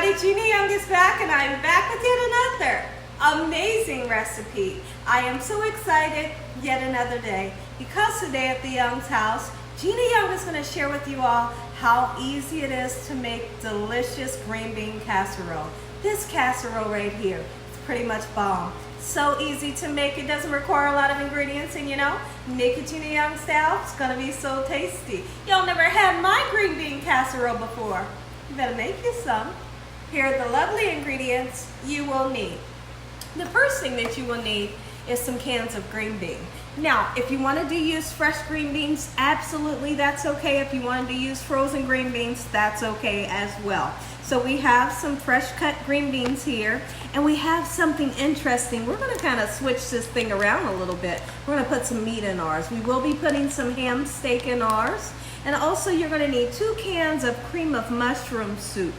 everybody, Gina Young is back, and I'm back with yet another amazing recipe. I am so excited yet another day because today at the Young's house, Gina Young is going to share with you all how easy it is to make delicious green bean casserole. This casserole right here is pretty much bomb. So easy to make. It doesn't require a lot of ingredients, and you know, make it Gina Young style. It's going to be so tasty. Y'all never had my green bean casserole before. You better make you some. Here are the lovely ingredients you will need. The first thing that you will need is some cans of green bean. Now, if you wanted to use fresh green beans, absolutely that's okay. If you wanted to use frozen green beans, that's okay as well. So we have some fresh cut green beans here, and we have something interesting. We're gonna kind of switch this thing around a little bit. We're gonna put some meat in ours. We will be putting some ham steak in ours. And also you're gonna need 2 cans of cream of mushroom soup.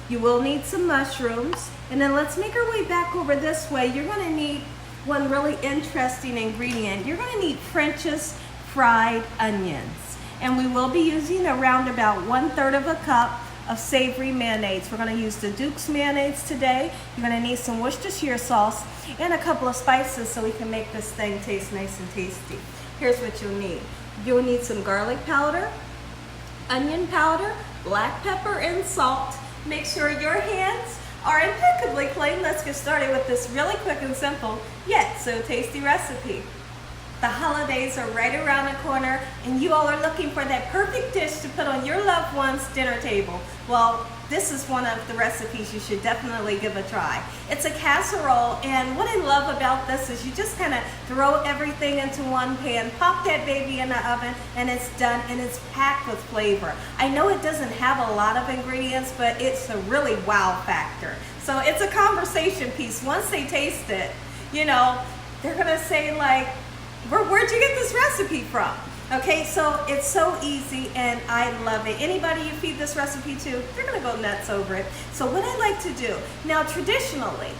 You will need some mushrooms. And then let's make our way back over this way. You're gonna need one really interesting ingredient. You're gonna need French's fried onions. And we will be using around about 1/3 of a cup of savory mayonnaise. We're gonna use the Duke's mayonnaise today. You're gonna need some Worcestershire sauce and a couple of spices so we can make this thing taste nice and tasty. Here's what you'll need. You'll need some garlic powder, onion powder, black pepper, and salt. Make sure your hands are impeccably clean. Let's get started with this really quick and simple, yet so tasty recipe. The holidays are right around the corner, and you all are looking for that perfect dish to put on your loved one's dinner table. Well, this is one of the recipes you should definitely give a try. It's a casserole, and what I love about this is you just kind of throw everything into one pan, pop that baby in the oven, and it's done, and it's packed with flavor. I know it doesn't have a lot of ingredients, but it's a really wow factor. So it's a conversation piece. Once they taste it, you know, they're gonna say like, where'd you get this recipe from? Okay, so it's so easy and I love it. Anybody you feed this recipe to, they're gonna go nuts over it. So what I like to do, now traditionally,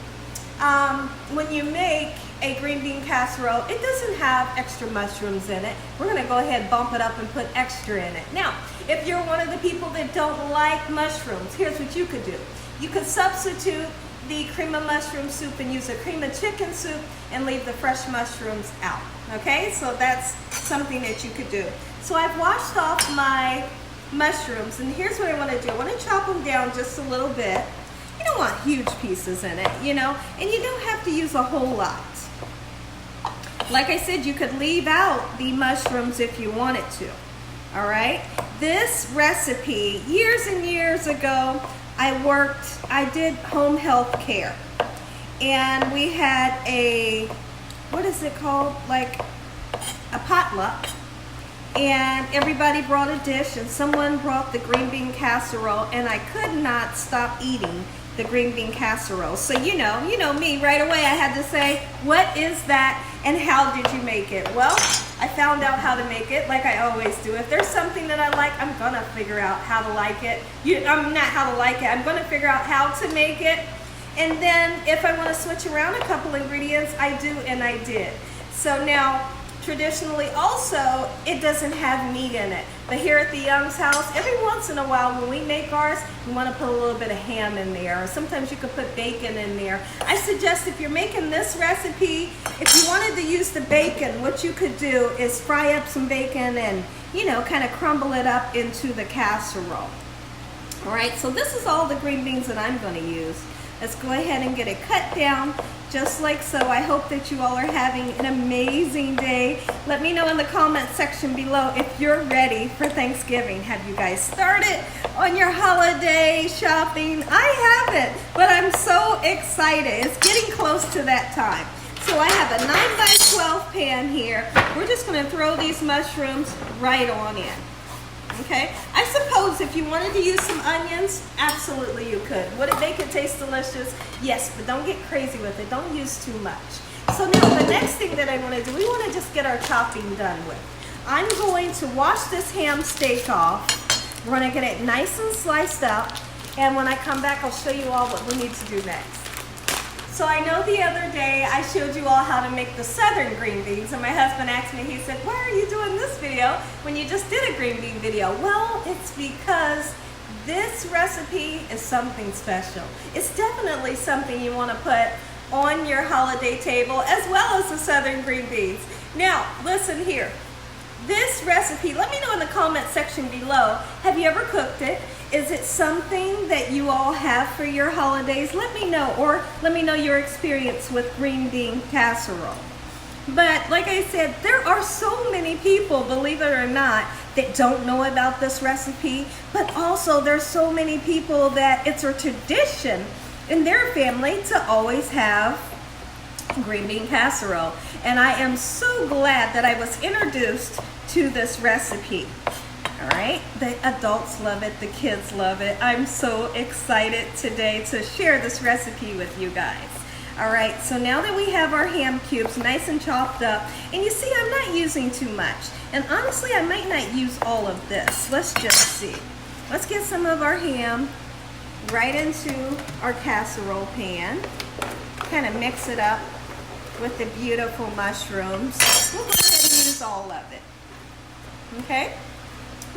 when you make a green bean casserole, it doesn't have extra mushrooms in it. We're gonna go ahead and bump it up and put extra in it. Now, if you're one of the people that don't like mushrooms, here's what you could do. You could substitute the cream of mushroom soup and use a cream of chicken soup and leave the fresh mushrooms out. Okay, so that's something that you could do. So I've washed off my mushrooms, and here's what I want to do. I want to chop them down just a little bit. You don't want huge pieces in it, you know, and you don't have to use a whole lot. Like I said, you could leave out the mushrooms if you wanted to. All right, this recipe, years and years ago, I did home health care, and we had a, what is it called, like a potluck, and everybody brought a dish, and someone brought the green bean casserole, and I could not stop eating the green bean casserole. So you know me, right away I had to say, what is that and how did you make it? Well, I found out how to make it like I always do. If there's something that I like, I'm gonna figure out how to like it. I'm not how to like it, I'm gonna figure out how to make it. And then if I wanna switch around a couple ingredients, I do, and I did. So now, traditionally also, it doesn't have meat in it. But here at the Young's house, every once in a while when we make ours, we want to put a little bit of ham in there. Or sometimes you could put bacon in there. I suggest if you're making this recipe, if you wanted to use the bacon, what you could do is fry up some bacon and, you know, kind of crumble it up into the casserole. All right, so this is all the green beans that I'm going to use. Let's go ahead and get it cut down just like so. I hope that you all are having an amazing day. Let me know in the comment section below if you're ready for Thanksgiving. Have you guys started on your holiday shopping? I haven't, but I'm so excited. It's getting close to that time. So I have a 9x12 pan here. We're just going to throw these mushrooms right on in. Okay, I suppose if you wanted to use some onions, absolutely you could. Would it make it taste delicious? Yes, but don't get crazy with it. Don't use too much. So now the next thing that I want to do, we want to just get our chopping done with. I'm going to wash this ham steak off. We're going to get it nice and sliced up. And when I come back, I'll show you all what we need to do next. So I know the other day I showed you all how to make the southern green beans, and my husband asked me, he said, why are you doing this video when you just did a green bean video? Well, it's because This recipe is something special. It's definitely something you want to put on your holiday table, as well as the southern green beans. Now, listen here. This recipe, let me know in the comment section below, have you ever cooked it? Is it something that you all have for your holidays? Let me know, or let me know your experience with green bean casserole. But like I said, there are so many people, believe it or not, that don't know about this recipe, but also there's so many people that it's a tradition in their family to always have green bean casserole. And I am so glad that I was introduced to this recipe. All right, the adults love it, the kids love it. I'm so excited today to share this recipe with you guys. All right, so now that we have our ham cubes nice and chopped up, and you see I'm not using too much, and honestly I might not use all of this. Let's just see. Let's get some of our ham right into our casserole pan. Kind of mix it up with the beautiful mushrooms. We'll go ahead and use all of it. Okay?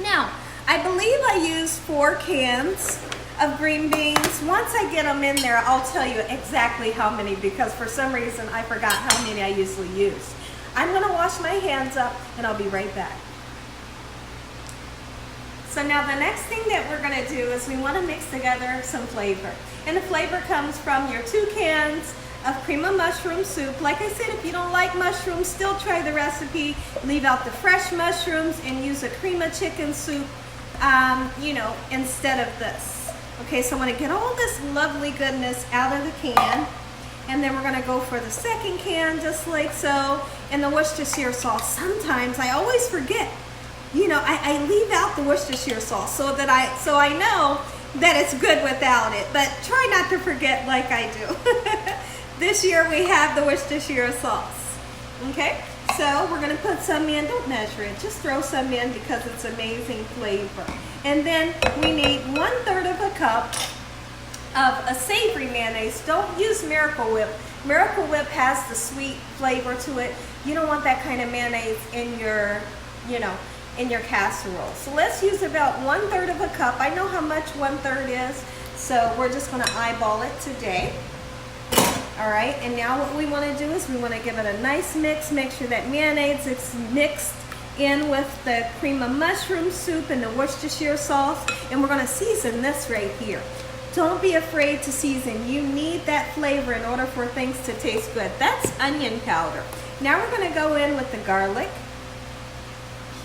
Now, I believe I used 4 cans of green beans. Once I get them in there, I'll tell you exactly how many, because for some reason I forgot how many I usually use. I'm gonna wash my hands up and I'll be right back. So now the next thing that we're gonna do is we wanna mix together some flavor. And the flavor comes from your 2 cans of cream of mushroom soup. Like I said, if you don't like mushrooms, still try the recipe. Leave out the fresh mushrooms and use a cream of chicken soup, you know, instead of this. Okay, so I want to get all this lovely goodness out of the can, and then we're going to go for the second can, just like so, and the Worcestershire sauce. Sometimes I always forget, you know, I leave out the Worcestershire sauce so that I know that it's good without it, but try not to forget like I do. This year we have the Worcestershire sauce. Okay, so we're going to put some in. Don't measure it, just throw some in because it's amazing flavor. And then we need 1/3 of a cup of a savory mayonnaise. Don't use Miracle Whip. Miracle Whip has the sweet flavor to it. You don't want that kind of mayonnaise in your, you know, in your casserole. So let's use about 1/3 of a cup. I know how much 1/3 is, so we're just going to eyeball it today. All right, and now what we want to do is we want to give it a nice mix. Make sure that mayonnaise is mixed in with the cream of mushroom soup and the Worcestershire sauce, and we're going to season this right here. Don't be afraid to season. You need that flavor in order for things to taste good. That's onion powder. Now we're going to go in with the garlic.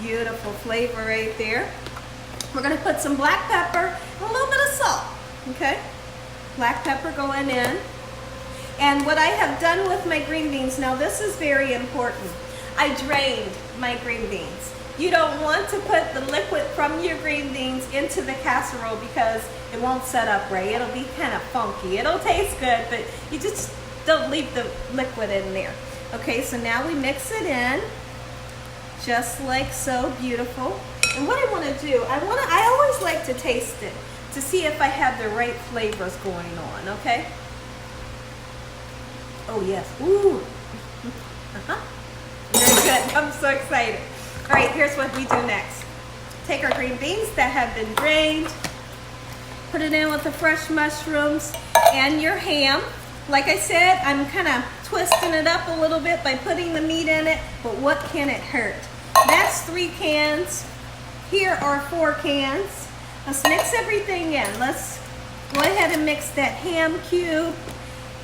Beautiful flavor right there. We're going to put some black pepper and a little bit of salt. Okay, black pepper going in. And what I have done with my green beans, now this is very important. I drained my green beans. You don't want to put the liquid from your green beans into the casserole because it won't set up right. It'll be kind of funky. It'll taste good, but you just don't leave the liquid in there. Okay, so now we mix it in, just like so. Beautiful. And what I want to do, I always like to taste it to see if I have the right flavors going on, okay? Oh yes, ooh. Very good, I'm so excited. All right, here's what we do next. Take our green beans that have been drained, put it in with the fresh mushrooms and your ham. Like I said, I'm kind of twisting it up a little bit by putting the meat in it, but what can it hurt? That's 3 cans. Here are 4 cans. Let's mix everything in. Let's go ahead and mix that ham cube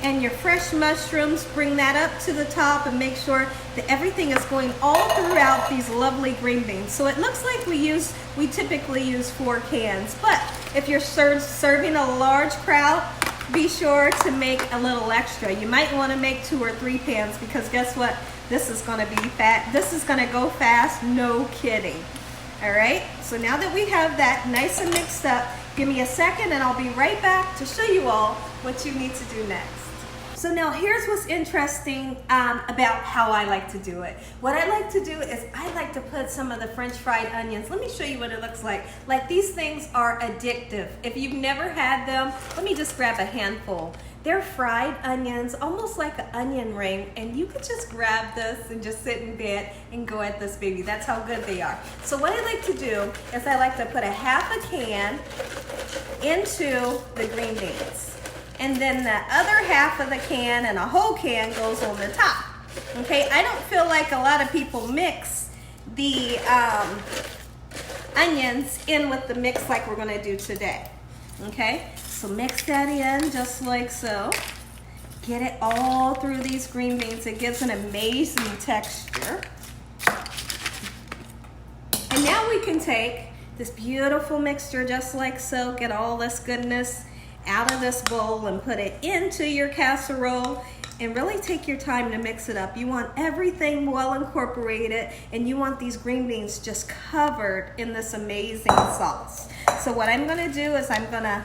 and your fresh mushrooms. Bring that up to the top and make sure that everything is going all throughout these lovely green beans. So it looks like we typically use 4 cans, but if you're serving a large crowd, be sure to make a little extra. You might want to make 2 or 3 pans because guess what? This is going to be fat. This is going to go fast, no kidding. All right, so now that we have that nice and mixed up, give me a second and I'll be right back to show you all what you need to do next. So now here's what's interesting about how I like to do it. What I like to do is I like to put some of the French fried onions. Let me show you what it looks like. Like, these things are addictive. If you've never had them, let me just grab a handful. They're fried onions, almost like an onion ring, and you could just grab this and just sit in bed and go at this baby. That's how good they are. So what I like to do is I like to put a half a can into the green beans. And then the other half of the can and a whole can goes on the top. Okay, I don't feel like a lot of people mix the onions in with the mix like we're gonna do today. Okay, so mix that in just like so. Get it all through these green beans. It gives an amazing texture. And now we can take this beautiful mixture just like so, get all this goodness out of this bowl and put it into your casserole, and really take your time to mix it up. You want everything well incorporated, and you want these green beans just covered in this amazing sauce. So what I'm gonna do is I'm gonna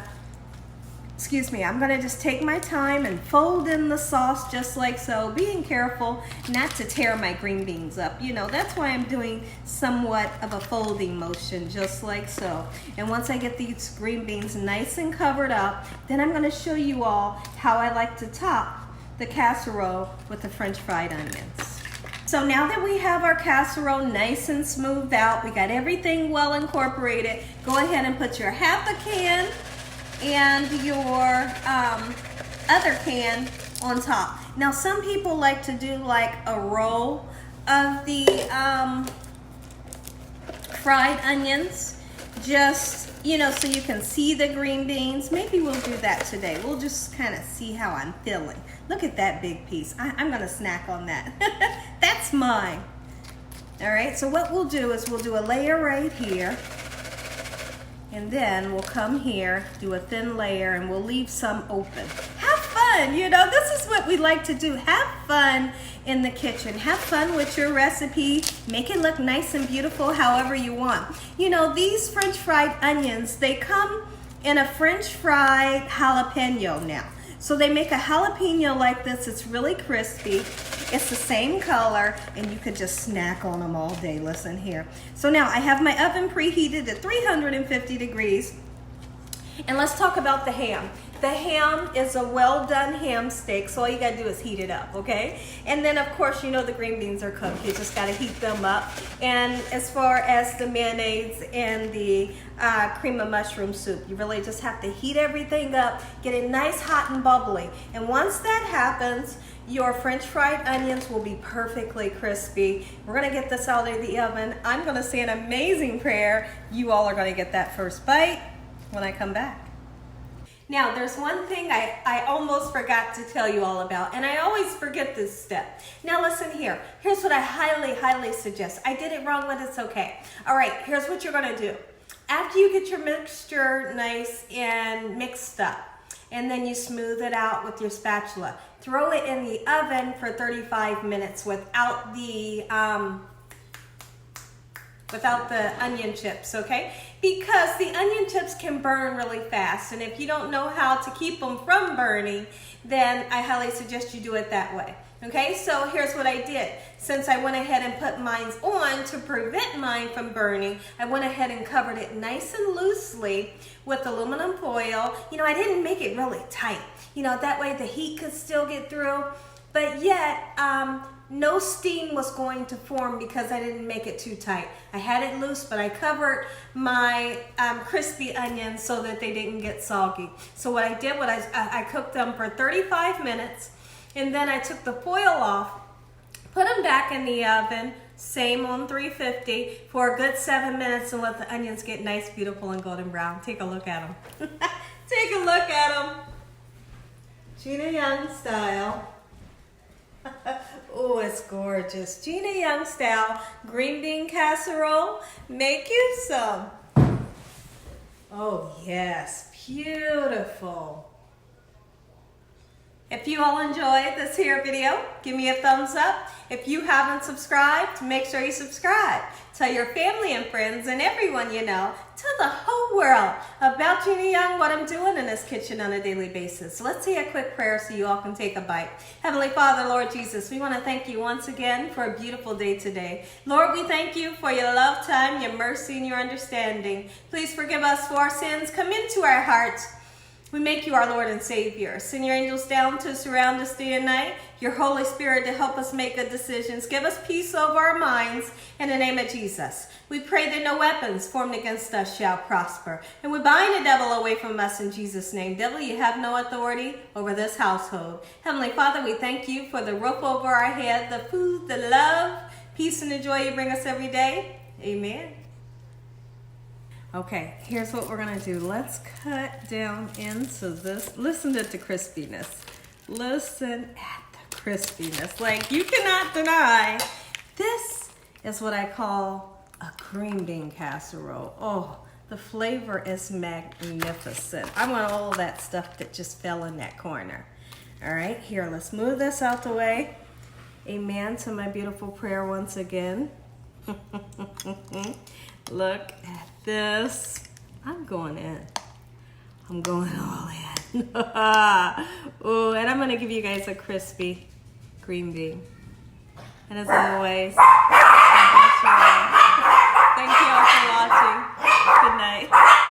just take my time and fold in the sauce just like so, being careful not to tear my green beans up. You know, that's why I'm doing somewhat of a folding motion, just like so. And once I get these green beans nice and covered up, then I'm gonna show you all how I like to top the casserole with the French fried onions. So now that we have our casserole nice and smoothed out, we got everything well incorporated, go ahead and put your half a can and your other can on top. Now some people like to do like a roll of the fried onions, just, you know, so you can see the green beans. Maybe we'll do that today. We'll just kind of see how I'm feeling. Look at that big piece. I'm gonna snack on that. That's mine. All right, so what we'll do is we'll do a layer right here, and then we'll come here, do a thin layer, and we'll leave some open. Have fun, you know, this is what we like to do. Have fun in the kitchen. Have fun with your recipe. Make it look nice and beautiful however you want. You know, these French fried onions, they come in a French fried jalapeno now. So they make a jalapeno like this. It's really crispy. It's the same color, and you could just snack on them all day. Listen here. So now I have my oven preheated at 350 degrees. And let's talk about the ham. The ham is a well-done ham steak, so all you gotta do is heat it up, okay? And then of course, you know the green beans are cooked. You just gotta heat them up. And as far as the mayonnaise and the cream of mushroom soup, you really just have to heat everything up, get it nice, hot, and bubbly. And once that happens, your French fried onions will be perfectly crispy. We're gonna get this out of the oven. I'm gonna say an amazing prayer. You all are gonna get that first bite when I come back. Now, there's one thing I almost forgot to tell you all about, and I always forget this step. Now listen here. Here's what I highly, highly suggest. I did it wrong, but it's okay. All right, here's what you're gonna do. After you get your mixture nice and mixed up, and then you smooth it out with your spatula, throw it in the oven for 35 minutes without the onion chips, okay? Because the onion chips can burn really fast, and if you don't know how to keep them from burning, then I highly suggest you do it that way. Okay, so here's what I did. Since I went ahead and put mine on to prevent mine from burning, I went ahead and covered it nice and loosely with aluminum foil. You know, I didn't make it really tight. You know, that way the heat could still get through, but yet no steam was going to form because I didn't make it too tight. I had it loose, but I covered my crispy onions so that they didn't get soggy. So what I did was I cooked them for 35 minutes, and then I took the foil off, put them back in the oven, same on 350 for a good 7 minutes, and let the onions get nice, beautiful, and golden brown. Take a look at them. Take a look at them. Gina Young style. Oh, it's gorgeous. Gina Young style green bean casserole. Make you some. Oh yes, beautiful. If you all enjoyed this here video, give me a thumbs up. If you haven't subscribed, make sure you subscribe. Tell your family and friends and everyone you know, tell the whole world about Gina Young, what I'm doing in this kitchen on a daily basis. So let's say a quick prayer so you all can take a bite. Heavenly Father, Lord Jesus, we want to thank you once again for a beautiful day today. Lord, we thank you for your love time, your mercy, and your understanding. Please forgive us for our sins. Come into our hearts We make you our Lord and Savior. Send your angels down to surround us day and night. Your Holy Spirit to help us make good decisions. Give us peace over our minds in the name of Jesus. We pray that no weapons formed against us shall prosper. And we bind the devil away from us in Jesus' name. Devil, you have no authority over this household. Heavenly Father, we thank you for the roof over our head, the food, the love, peace, and the joy you bring us every day. Amen. Okay, here's what we're gonna do. Let's cut down into this. Listen to the crispiness. Listen at the crispiness. Like, you cannot deny, this is what I call a green bean casserole. Oh, the flavor is magnificent. I want all of that stuff that just fell in that corner. All right, here, let's move this out the way. Amen to my beautiful prayer once again. Look at this. I'm going in. I'm going all in. Oh, and I'm going to give you guys a crispy green bean. And as always,